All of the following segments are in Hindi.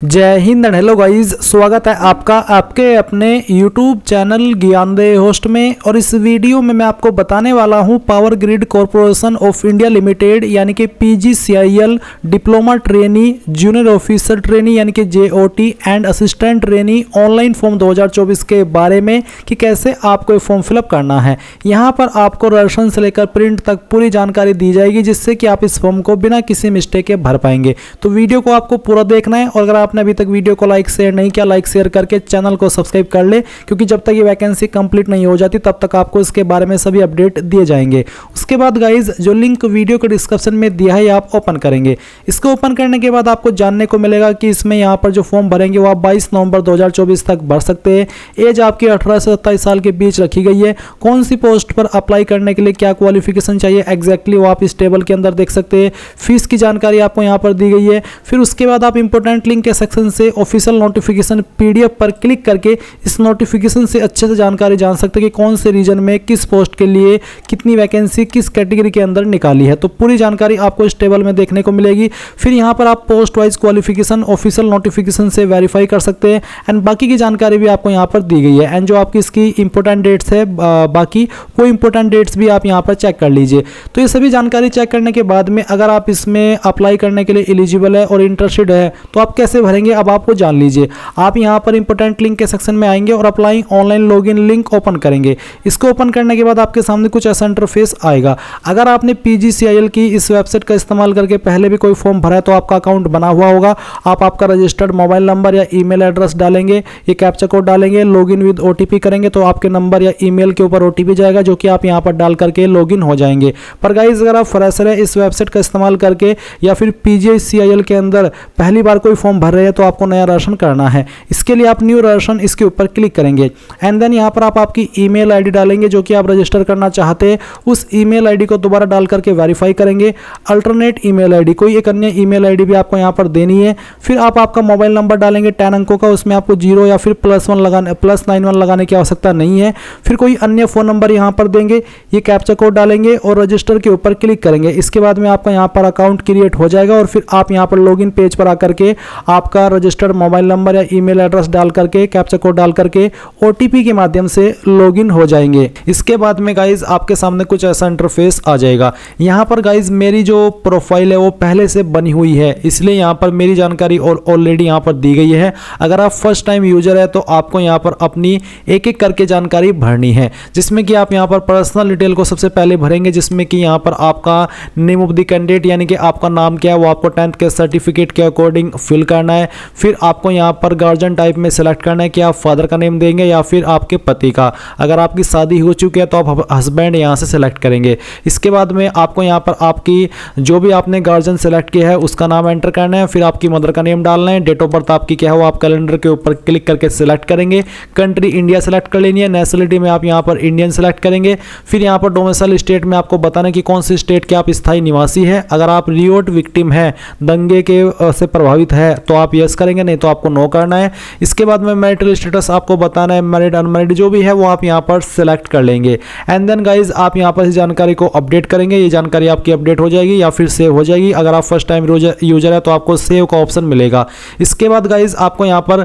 जय हिंद एंड हेलो गाइस, स्वागत है आपका आपके अपने YouTube चैनल ज्ञानदेव होस्ट में। और इस वीडियो में मैं आपको बताने वाला हूं power grid corporation of India limited यानी कि PGCIL diploma trainee, junior officer trainee यानी कि JOT and assistant trainee online form 2024 के बारे में कि कैसे आपको ये फॉर्म फिलअप करना है। यहाँ पर आपको रजिस्ट्रेशन से लेकर प्रिंट तक पूरी जानकारी दी जाएगी जिससे कि आप इस फॉर्म को बिना किसी मिस्टेक के भर पाएंगे। तो वीडियो को आपको पूरा देखना है और अगर आपने अभी तक वीडियो को लाइक शेयर नहीं किया, लाइक शेयर करके चैनल को सब्सक्राइब कर ले, क्योंकि जब तक ये वैकेंसी कंप्लीट नहीं हो जाती तब तक आपको इसके बारे में सभी अपडेट दिए जाएंगे। उसके बाद गाइज जो लिंक वीडियो के डिस्क्रिप्शन में दिया है आप ओपन करेंगे। इसको ओपन करने के बाद आपको जानने को मिलेगा कि इसमें यहाँ पर जो फॉर्म भरेंगे वो आप 22 नवंबर 2024 तक भर सकते हैं। एज आपकी 18 से 27 साल के बीच रखी गई है। कौन सी पोस्ट पर अप्लाई करने के लिए क्या क्वालिफिकेशन चाहिए एग्जैक्टली वो आप इस टेबल के अंदर देख सकते हैं। फीस की जानकारी आपको यहाँ पर दी गई है। फिर उसके बाद आप इंपोर्टेंट लिंक के सेक्शन से ऑफिशियल नोटिफिकेशन PDF पर क्लिक करके इस नोटिफिकेशन से अच्छे से जानकारी जान सकते हैं कि कौन से रीजन में किस पोस्ट के लिए कितनी वैकेंसी किस कैटेगरी के अंदर निकाली है। तो पूरी जानकारी आपको इस टेबल में देखने को मिलेगी। फिर यहाँ पर आप post wise qualification official notification से वेरीफाई कर सकते हैं एंड बाकी की जानकारी भी आपको यहाँ पर दी गई है। एंड जो आपकी इसकी इंपॉर्टेंट डेट्स है बाकी वो इंपॉर्टेंट डेट्स भी आप यहाँ पर चेक कर लीजिए। तो ये सभी जानकारी चेक करने के बाद में अगर आप इसमें अप्लाई करने के लिए एलिजिबल है और इंटरेस्टेड है तो आप कैसे भरेंगे अब आपको जान लीजिए। आप यहाँ पर इंपोर्टेंट लिंक के सेक्शन में आएंगे और apply online login link open करेंगे। इसको ओपन करने के बाद आपके सामने कुछ ऐसा इंटरफेस आएगा। अगर आपने PGCIL की इस वेबसाइट का इस्तेमाल करके पहले भी कोई फॉर्म भरा है तो आपका अकाउंट बना हुआ होगा। आप आपका रजिस्टर्ड मोबाइल नंबर या ईमेल एड्रेस डालेंगे, ये कैप्चा कोड डालेंगे, लॉगिन विद OTP करेंगे तो आपके नंबर या ईमेल के ऊपर OTP जाएगा जो कि आप यहाँ पर डाल करके लॉगिन हो जाएंगे। पर गाइज अगर आप फ्रेशर है इस वेबसाइट का इस्तेमाल करके या फिर PGCIL के अंदर पहली बार कोई फॉर्म भर रहे हैं तो आपको नया रजिस्ट्रेशन करना है। इसके लिए आप न्यू रजिस्ट्रेशन इसके ऊपर क्लिक करेंगे एंड देन यहाँ पर आप आपकी ईमेल आईडी डालेंगे जो कि आप रजिस्टर करना चाहते हैं। उस ईमेल आईडी को दोबारा डाल करके वेरीफाई करेंगे। अल्टरनेट ईमेल आईडी कोई एक अन्य ईमेल आईडी भी आपको यहाँ पर देनी है। फिर आप आपका मोबाइल नंबर डालेंगे 10 अंकों का, उसमें आपको 0 या फिर +91 लगाने की आवश्यकता नहीं है। फिर कोई अन्य फोन नंबर यहाँ पर देंगे, ये कैप्चा कोड डालेंगे और रजिस्टर के ऊपर क्लिक करेंगे। इसके बाद में आपका यहाँ पर अकाउंट क्रिएट हो जाएगा और फिर आप यहाँ पर लॉगिन पेज पर आकर के आपका रजिस्टर्ड मोबाइल नंबर या ईमेल एड्रेस डाल करके कैप्चा कोड डाल करके OTP के माध्यम से लॉगिन हो जाएंगे। इसके बाद में गाइज आपके सामने कुछ ऐसा इंटरफेस आ जाएगा। यहाँ पर गाइज मेरी जो प्रोफाइल है वो पहले से बनी हुई है, इसलिए यहाँ पर मेरी जानकारी और ऑलरेडी यहाँ पर दी गई है। अगर आप फर्स्ट टाइम यूजर है तो आपको यहाँ पर अपनी एक एक करके जानकारी भरनी है, जिसमें कि आप यहाँ पर पर्सनल डिटेल को सबसे पहले भरेंगे, जिसमें कि यहाँ पर आपका नेम ऑफ द कैंडिडेट यानी कि आपका नाम क्या है वो आपको 10th के सर्टिफिकेट के अकॉर्डिंग फिल करना है। फिर आपको यहाँ पर गार्जियन टाइप में सेलेक्ट करना है कि आप फादर का नेम देंगे या फिर आपके पति का। अगर आपकी शादी हो चुकी है तो आप हस्बैंड यहाँ से सेलेक्ट करेंगे। इसके बाद में आपको यहाँ पर आपकी जो भी आपने गार्जियन सेलेक्ट किया है उसका नाम एंटर करना है। फिर आपकी मदर का नेम डालना है। डेट ऑफ बर्थ आपकी क्या है वो आप कैलेंडर के ऊपर क्लिक करके सिलेक्ट करेंगे। कंट्री इंडिया सेलेक्ट कर लेनी है। नेशनलिटी में आप यहाँ पर इंडियन सेलेक्ट करेंगे। फिर यहाँ पर डोमिसाइल स्टेट में आपको बताना है कि कौन सी स्टेट के आप स्थायी निवासी है। अगर आप रियोट विक्टिम है, दंगे के से प्रभावित है तो आप यस करेंगे, नहीं तो आपको नो करना है। इसके बाद में मैरिटल स्टेटस आपको बताना है, मैरिड अनमैरिड जो भी है वो आप यहाँ पर सिलेक्ट कर लेंगे। एंड देन गाइज आप यहाँ पर इस जानकारी को अपडेट करेंगे। ये जानकारी आपकी अपडेट हो जाएगी या फिर सेव हो जाएगी। अगर आप फर्स्ट टाइम यूजर है तो आपको सेव का ऑप्शन मिलेगा। इसके बाद गाइज आपको यहाँ पर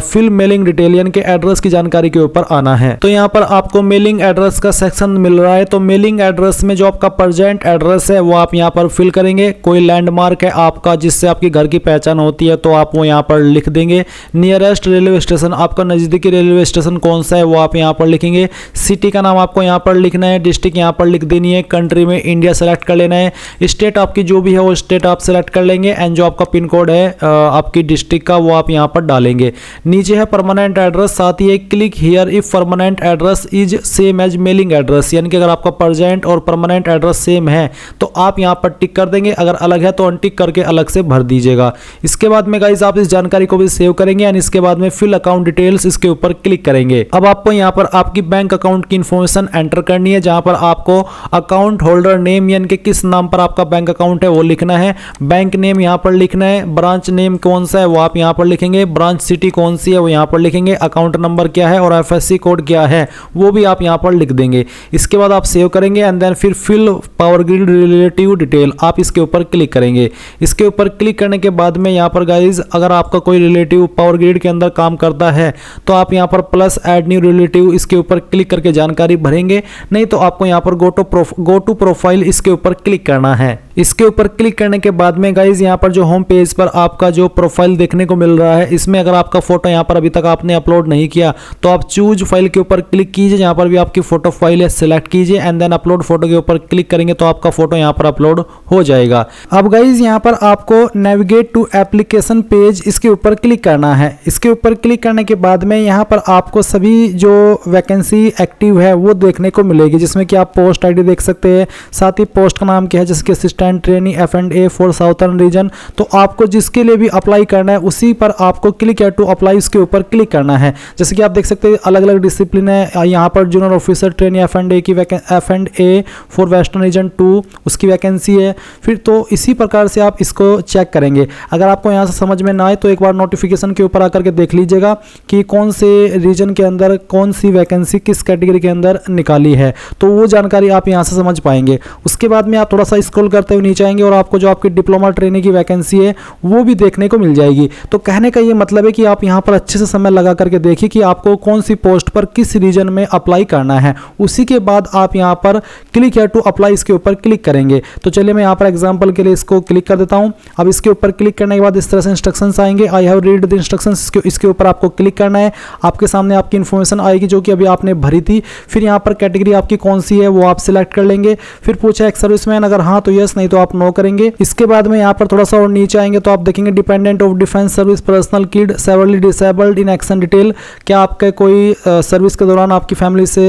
फिल मेलिंग डिटेल यानी कि एड्रेस की जानकारी के ऊपर आना है। तो यहाँ पर आपको मेलिंग एड्रेस का सेक्शन मिल रहा है। तो मेलिंग एड्रेस में जो आपका प्रेजेंट एड्रेस है वो आप यहाँ पर फिल करेंगे। कोई लैंडमार्क है आपका जिससे आपकी घर की पहचान होती है तो आप वो यहाँ पर लिख देंगे। नियरेस्ट रेलवे स्टेशन, आपका नज़दीकी रेलवे स्टेशन कौन सा है वो आप यहाँ पर लिखेंगे। सिटी का नाम आपको यहाँ पर लिखना है। डिस्ट्रिक्ट यहाँ पर लिख देनी है। कंट्री में इंडिया सेलेक्ट कर लेना है। स्टेट आपकी जो भी है वो स्टेट आप सेलेक्ट कर लेंगे एंड जो आपका पिन कोड है आपकी डिस्ट्रिक्ट का वो आप यहाँ पर डालेंगे। नीचे है परमानेंट एड्रेस, साथ ही click here if permanent address is same as mailing address, यानी कि अगर आपका प्रेजेंट और परमानेंट एड्रेस सेम है तो आप यहाँ पर टिक कर देंगे। अगर अलग है तो अनटिक करके अलग से भर दीजिएगा। इसके बाद में गाइज आप इस जानकारी को भी सेव करेंगे एंड इसके बाद में फिल अकाउंट डिटेल्स इसके ऊपर क्लिक करेंगे। अब आपको यहाँ पर आपकी बैंक अकाउंट की इंफॉर्मेशन एंटर करनी है, जहां पर आपको अकाउंट होल्डर नेम यानी कि किस नाम पर आपका बैंक अकाउंट है वो लिखना है। बैंक नेम यहाँ पर लिखना है। ब्रांच नेम कौन सा है वो आप यहाँ पर लिखेंगे। ब्रांच सिटी कौन सी है वो यहाँ पर लिखेंगे। अकाउंट नंबर क्या है और FSC कोड क्या है वो भी आप यहाँ पर लिख देंगे। इसके बाद आप सेव करेंगे एंड देन फिर fill power grid relative detail आप इसके ऊपर क्लिक करेंगे। इसके ऊपर क्लिक करने के बाद में यहाँ पर गाइज गाइज अगर आपका कोई रिलेटिव पावर ग्रिड के अंदर काम करता है तो आप यहाँ पर प्लस ऐड न्यू रिलेटिव इसके ऊपर क्लिक करके जानकारी भरेंगे, नहीं तो आपको यहाँ पर गो टू प्रोफाइल इसके ऊपर क्लिक करना है। इसके ऊपर क्लिक करने के बाद में गाइज यहाँ पर जो होम पेज पर आपका जो प्रोफाइल देखने को मिल रहा है, इसमें अगर आपका फोटो यहाँ पर अभी तक आपने अपलोड नहीं किया तो आप चूज फाइल के ऊपर क्लिक कीजिए, जहाँ पर भी आपकी फोटो फाइल है सिलेक्ट कीजिए एंड देन अपलोड फोटो के ऊपर क्लिक करेंगे तो आपका फोटो यहाँ पर अपलोड हो जाएगा। अब गाइज यहाँ पर आपको नेविगेट टू एप्लीकेशन पेज इसके ऊपर क्लिक करना है। इसके ऊपर क्लिक करने के बाद में यहाँ पर आपको सभी जो वैकेंसी एक्टिव है वो देखने को मिलेगी, जिसमें कि आप पोस्ट आईडी देख सकते हैं, साथ ही पोस्ट का नाम क्या है जैसे कि assistant trainee F&A for southern reason. तो आपको जिसके लिए भी अप्लाई करना है उसी पर आपको क्लिक टू अप्लाई इसके ऊपर क्लिक करना है। जैसे कि आप देख सकते हैं अलग अलग डिसिप्लिन है, यहाँ पर जूनियर ऑफिसर ट्रेनी F&A की F&A फॉर वेस्टर्न रीजन 2 उसकी वैकेंसी है। फिर तो इसी प्रकार से आप इसको चेक करेंगे। अगर आपको यहाँ से समझ में ना आए तो एक बार नोटिफिकेशन के ऊपर आकर के देख लीजिएगा कि कौन से रीजन के अंदर कौन सी वैकेंसी किस कैटेगरी के अंदर निकाली है, तो वो जानकारी आप यहाँ से समझ पाएंगे। उसके बाद में आप थोड़ा सा स्क्रॉल करते हुए नीचे आएंगे और आपको जो आपकी डिप्लोमा ट्रेनिंग की वैकेंसी है वो भी देखने को मिल जाएगी। तो कहने का ये मतलब है कि आप यहाँ पर अच्छे से समय लगा करके देखिए कि आपको कौन सी पोस्ट पर किस रीजन में अप्लाई करना है। उसी के बाद आप यहाँ पर क्लिक हियर टू अप्लाई इसके ऊपर क्लिक करेंगे। तो चलिए मैं यहाँ पर एग्जाम्पल के लिए इसको क्लिक कर देता हूँ। अब इसके ऊपर क्लिक करने के बाद इस तरह से इंस्ट्रक्शंस आएंगे। I have read the instructions, इसके ऊपर आपको क्लिक करना है। आपके सामने आपकी इन्फॉर्मेशन आएगी जो कि अभी आपने भरी थी। फिर यहाँ पर कैटेगरी आपकी कौन सी है वो आप सिलेक्ट कर लेंगे। फिर पूछा एक सर्विसमैन, अगर हाँ तो यस, नहीं तो आप नो करेंगे। इसके बाद में यहाँ पर थोड़ा सा और नीचे आएंगे तो आप देखेंगे dependent of defence service personal kid severally disabled in action detail, क्या आपके कोई सर्विस के दौरान आपकी फैमिली से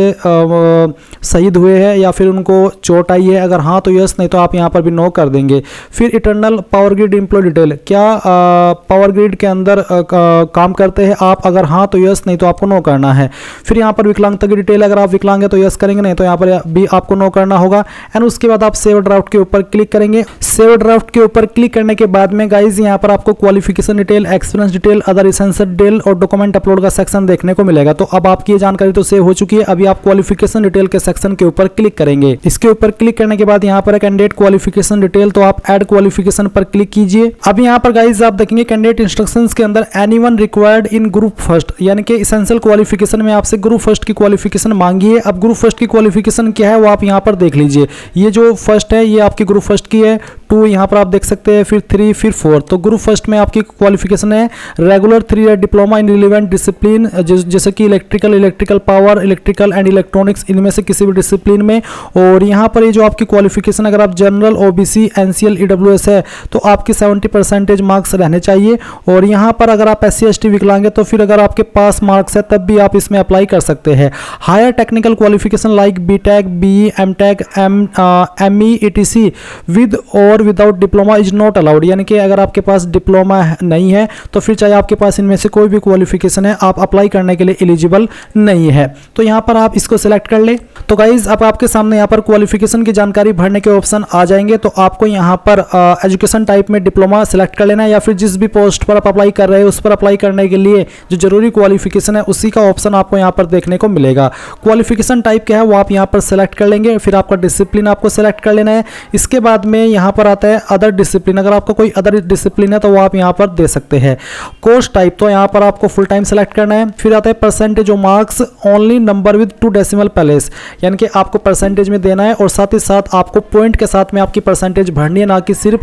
शहीद हुए हैं या फिर उनको चोट आई है, अगर हाँ तो यस, नहीं तो आप यहाँ पर भी नो कर देंगे। फिर internal power grid employ detail, क्या पावर ग्रिड के अंदर काम करते हैं आप, अगर हाँ तो यस, नहीं तो आपको नो करना है। फिर यहाँ पर विकलांगता की डिटेल, अगर आप विकलांग है तो यस करेंगे, नहीं तो यहाँ पर भी आपको नो करना होगा। एंड उसके बाद आप सेव ड्राफ्ट के ऊपर क्लिक करेंगे। सेव ड्राफ्ट के ऊपर क्लिक करने के बाद में गाइज यहाँ पर आपको qualification detail, experience detail, other essential detail और डॉक्यूमेंट अपलोड का सेक्शन देखने को मिलेगा। तो अब आपकी ये जानकारी तो सेव हो चुकी है। अभी आप क्वालिफिकेशन डिटेल के सेक्शन के ऊपर क्लिक करेंगे। इसके ऊपर क्लिक करने के बाद यहाँ पर कैंडिडेट क्वालिफिकेशन डिटेल, तो आप ऐड क्वालिफिकेशन पर क्लिक कीजिए। अब यहाँ पर गाइज आप देखेंगे कैंडिडेट इंस्ट्रक्शंस के अंदर anyone required in group first, यानी कि एसेंशियल क्वालिफिकेशन में आपसे ग्रुप फर्स्ट की क्वालिफिकेशन मांगी है। अब ग्रुप फर्स्ट की क्वालिफिकेशन क्या है वो आप यहाँ पर देख लीजिए। ये जो फर्स्ट है ये आपकी ग्रुप फर्स्ट की है, 2 यहाँ पर आप देख सकते हैं, फिर 3, फिर 4। तो ग्रुप फर्स्ट में आपकी क्वालिफिकेशन है regular 3 year diploma in relevant discipline, जैसे कि electrical power, electrical and electronics, इनमें से किसी भी डिसिप्लिन में। और यहाँ पर ये जो आपकी क्वालिफिकेशन, अगर आप जनरल, ओबीसी, एनसीएल, ईडब्ल्यूएस है तो आपकी 70% मार्क्स रहने चाहिए। और यहाँ पर अगर आप SC ST विकलांग है तो फिर अगर आपके पास मार्क्स है तब भी आप इसमें अप्लाई कर सकते हैं। Higher technical qualification like BTech, BE, MTech, ME, ETC with और without diploma is not allowed, यानी कि अगर आपके पास डिप्लोमा नहीं है तो फिर चाहे आपके पास इनमें से कोई भी क्वालिफिकेशन है आप अप्लाई करने के लिए एलिजिबल नहीं है। तो यहाँ पर आप इसको सिलेक्ट कर ले। तो गाइज अब आपके सामने यहाँ पर क्वालिफिकेशन की जानकारी भरने के ऑप्शन आ जाएंगे। तो आपको यहाँ पर एजुकेशन टाइप में डिप्लोमा सिलेक्ट कर लेना है, या फिर जिस भी पोस्ट पर आप अप्लाई कर रहे हैं उस पर अप्लाई करने के लिए जो जरूरी क्वालिफिकेशन है उसी का ऑप्शन आपको यहाँ पर देखने को मिलेगा। क्वालिफिकेशन टाइप क्या है वो आप यहाँ पर सिलेक्ट कर लेंगे। फिर आपका डिसिप्लिन आपको सिलेक्ट कर लेना है। इसके बाद में यहाँ पर आता है अदर डिसिप्लिन, अगर आपका कोई अदर डिसिप्लिन है तो वो आप यहाँ पर दे सकते हैं। कोर्स टाइप, तो यहाँ पर आपको फुल टाइम सेलेक्ट करना है। फिर आता है percentage of marks only number with 2 decimal place, यानी कि आपको परसेंटेज में देना है और साथ ही साथ आपको पॉइंट के साथ में आपकी परसेंटेज भरनी है, ना कि सिर्फ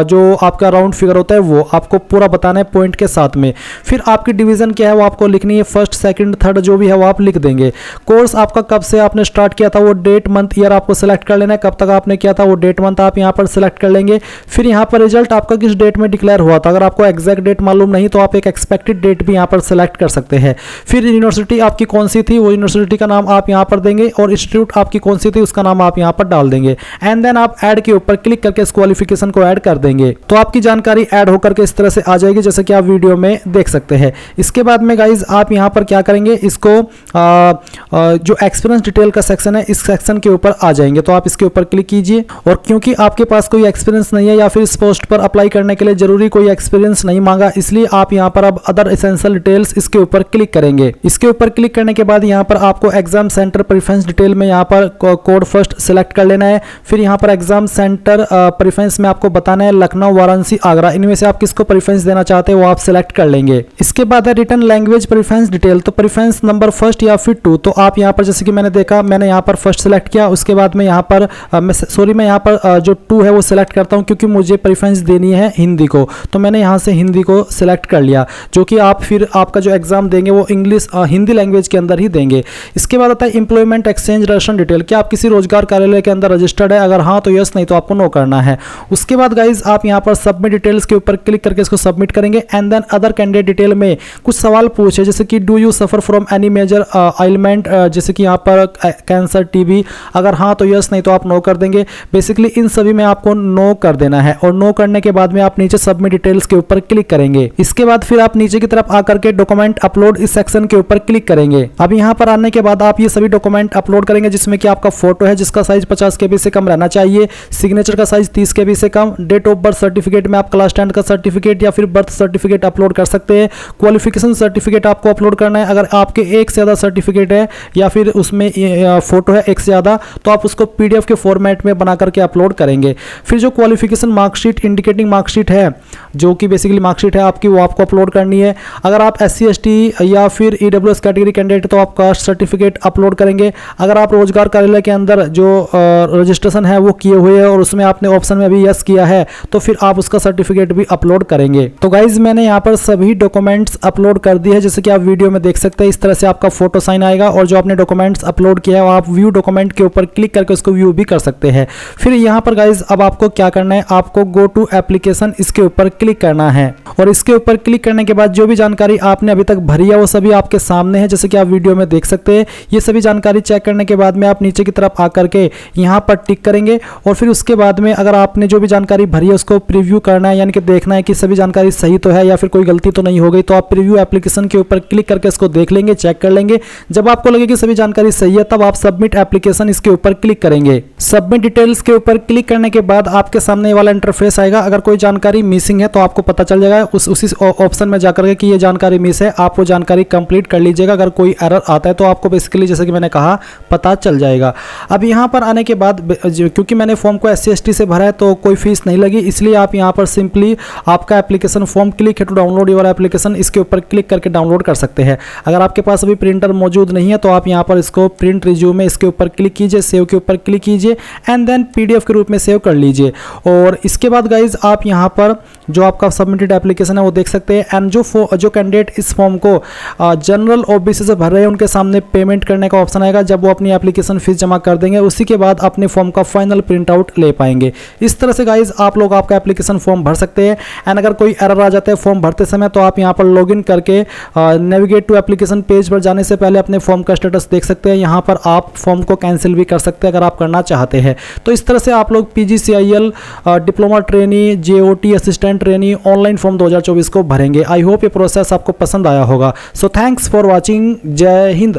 जो आपका राउंड फिगर होता है वो आपको पूरा बताना है पॉइंट के साथ में। फिर आपकी डिवीजन क्या है वो आपको लिखनी है, फर्स्ट, सेकंड, थर्ड जो भी है वो आप लिख देंगे। कोर्स आपका कब से आपने स्टार्ट किया था वो डेट, मंथ, ईयर आपको सेलेक्ट कर लेना है। कब तक आपने किया था वो डेट, मंथ आप यहाँ पर सेलेक्ट कर लेंगे। फिर यहाँ पर रिजल्ट आपका किस डेट में डिक्लेयर हुआ था, अगर आपको एग्जैक्ट डेट मालूम नहीं तो आप एक एक्सपेक्टेड डेट भी यहाँ पर सेलेक्ट कर सकते हैं। फिर यूनिवर्सिटी आपकी कौन सी थी वो यूनिवर्सिटी का नाम आप यहाँ पर देंगे और इंस्टीट्यूट आपकी कौन सी थी उसका नाम आप यहाँ पर डाल देंगे। एंड देन आप ऐड के ऊपर क्लिक करके इस क्वालिफिकेशन को ऐड कर देंगे। तो आपकी जानकारी ऐड होकर के इस तरह से आ जाएगी जैसे कि आप वीडियो में देख सकते हैं। इसके बाद में गाइज आप यहाँ पर क्या करेंगे, इसको जो एक्सपीरियंस डिटेल का सेक्शन है इस सेक्शन के ऊपर आ जाएंगे। तो आप इसके ऊपर क्लिक कीजिए और क्योंकि आपके पास कोई एक्सपीरियंस नहीं है या फिर इस पोस्ट पर अप्लाई करने के लिए जरूरी कोई एक्सपीरियंस नहीं मांगा, इसलिए आप यहाँ पर अब अदर एसेंशियल डिटेल्स इसके ऊपर क्लिक करेंगे। इसके ऊपर क्लिक करने के बाद यहाँ पर आपको एग्जाम सेंटर प्रेफरेंस डिटेल में यहाँ पर कोड फर्स्ट सिलेक्ट कर लेना है। फिर यहाँ पर एग्जाम सेंटर प्रेफरेंस में आपको बताना है लखनऊ, वाराणसी, आगरा, इनमें से आप किसको प्रेफरेंस देना चाहते हैं वो आप सिलेक्ट कर लेंगे। इसके बाद है रिटर्न लैंग्वेज प्रेफरेंस डिटेल, तो प्रेफरेंस नंबर फर्स्ट या फिर 2, तो आप यहाँ पर जैसे कि मैंने देखा, मैंने यहाँ पर फर्स्ट सिलेक्ट किया, उसके बाद में यहाँ पर मैं यहाँ पर जो 2 है वो सिलेक्ट करता हूँ क्योंकि मुझे प्रेफरेंस देनी है हिंदी को, तो मैंने यहाँ से हिंदी को सिलेक्ट कर लिया, जो कि आप फिर आपका जो एग्जाम देंगे वो इंग्लिश हिंदी लैंग्वेज के अंदर ही देंगे। इसके बाद आता है एम्प्लॉयमेंट एक्सचेंज रजिस्ट्रेशन डिटेल, क्या आप किसी रोजगार कार्यालय के अंदर रजिस्टर्ड है, अगर हाँ तो यस, नहीं तो आपको नो करना है। उसके बाद गाइज आप यहाँ पर सबमिट डिटेल्स के ऊपर क्लिक करके इसको सबमिट करेंगे। And then other candidate detail में कुछ सवाल पूछे, जैसे कि do you suffer from any major ailment, जैसे कि यहाँ पर कैंसर, टीबी, अगर हाँ तो यस, नहीं तो आप नो कर देंगे। बेसिकली इन सभी में आपको नो कर देना है और नो करने के बाद में आप नीचे सबमिट डिटेल्स के ऊपर क्लिक करेंगे। इसके बाद फिर आप नीचे की तरफ आकर के डॉक्यूमेंट अपलोड इस सेक्शन के ऊपर क्लिक करेंगे। अब यहाँ पर आने के बाद आप ये सभी डॉक्यूमेंट अपलोड करेंगे, जिसमें कि आपका फोटो है जिसका साइज 50 KB से कम रहना चाहिए, सिग्नेचर का साइज 30 KB से कम, डेट ऑफ बर्थ सर्टिफिकेट में आप क्लास 10 का सर्टिफिकेट या फिर बर्थ सर्टिफिकेट अपलोड कर सकते हैं। क्वालिफिकेशन सर्टिफिकेट आपको अपलोड करना है, अगर आपके एक से ज़्यादा सर्टिफिकेट है या फिर उसमें फोटो है एक से ज़्यादा, तो आप उसको PDF के फॉर्मेट में बना करके अपलोड करेंगे। फिर जो क्वालिफिकेशन मार्कशीट इंडिकेटिंग मार्कशीट है, जो कि बेसिकली मार्कशीट है आपकी, वो आपको अपलोड करनी है। अगर आप SC ST या फिर EWS कैटेगरी कैंडिडेट तो आप कास्ट सर्टिफिकेट अपलोड करेंगे। अगर आप रोजगार कार्यालय के अंदर जो रजिस्ट्रेशन है वो किए हुए हैं और उसमें आपने ऑप्शन में अभी यस किया है, तो फिर आप उसका सर्टिफिकेट भी अपलोड करेंगे। तो गाइज मैंने यहाँ पर सभी डॉक्यूमेंट्स अपलोड कर दिए हैं, जैसे कि आप वीडियो में देख सकते हैं। इस तरह से आपका फोटो साइन आएगा और जो आपने डॉक्यूमेंट्स अपलोड किया है वो आप व्यू डॉक्यूमेंट के ऊपर क्लिक करके उसको व्यू भी कर सकते हैं। फिर यहाँ पर गाइज अब आपको क्या करना है, आपको गो टू एप्लीकेशन इसके ऊपर क्लिक करना है और इसके ऊपर क्लिक करने के बाद जो भी जानकारी आपने अभी तक भरी है वो सभी आपके सामने है, जैसे कि आप वीडियो में देख सकते हैं। ये सभी जानकारी चेक करने के बाद में आप नीचे की तरफ आकर के यहाँ पर टिक करेंगे और फिर उसके बाद में अगर आपने जो भी जानकारी भरी है उसको प्रीव्यू करना है, यानी कि देखना है कि सभी जानकारी सही तो है या फिर कोई गलती तो नहीं हो गई, तो आप प्रीव्यू एप्लीकेशन के ऊपर क्लिक करके इसको देख लेंगे, चेक कर लेंगे। जब आपको लगे कि सभी जानकारी सही है तब आप सबमिट एप्लीकेशन इसके ऊपर क्लिक करेंगे। सबमिट डिटेल्स के ऊपर क्लिक करने के बाद आपके सामने वाला इंटरफेस आएगा। अगर कोई जानकारी मिसिंग है तो आपको पता चल जाएगा उसी ऑप्शन में जाकर के कि ये जानकारी मिस है, आप वो जानकारी कंप्लीट कर लीजिएगा। अगर कोई एरर आता है तो आपको बेसिकली जैसे कि मैंने कहा पता चल जाएगा। अब यहाँ पर आने के बाद क्योंकि मैंने फॉर्म को SC ST से भरा है तो कोई फीस नहीं लगी, इसलिए आप यहाँ पर सिंपली आपका एप्लीकेशन फॉर्म क्लिक है टू डाउनलोड योर एप्लीकेशन, इसके ऊपर क्लिक करके डाउनलोड कर सकते हैं। अगर आपके पास अभी प्रिंटर मौजूद नहीं है तो आप यहाँ पर इसको प्रिंट रिज्यूम में इसके ऊपर क्लिक कीजिए, सेव के ऊपर क्लिक कीजिए एंड देन PDF के रूप में सेव कर लीजिए। और इसके बाद गाइज आप यहाँ पर जो आपका सबमिटेड एप्लीकेशन है वो देख सकते हैं। एंड जो कैंडिडेट इस फॉर्म को जनरल OBC से भर रहे हैं उनके सामने पेमेंट करने का ऑप्शन आएगा। जब वो अपनी एप्लीकेशन फीस जमा कर देंगे उसी के बाद अपने फॉर्म का फाइनल प्रिंट आउट ले पाएंगे। इस तरह से गाइज आप लोग आपका एप्लीकेशन फॉर्म भर सकते हैं। एंड अगर कोई एरर आ जाता है फॉर्म भरते समय तो आप यहाँ पर लॉगिन करके नेविगेट टू एप्लीकेशन पेज पर जाने से पहले अपने फॉर्म का स्टेटस देख सकते हैं। यहाँ पर आप फॉर्म को कैंसिल भी कर सकते हैं अगर आप करना चाहते हैं। तो इस तरह से आप लोग PGCIL diploma trainee, JOT assistant trainee online form 2024 को भरेंगे। आई होप ये प्रोसेस आपको पसंद आया होगा। So thanks for watching. जय हिंद।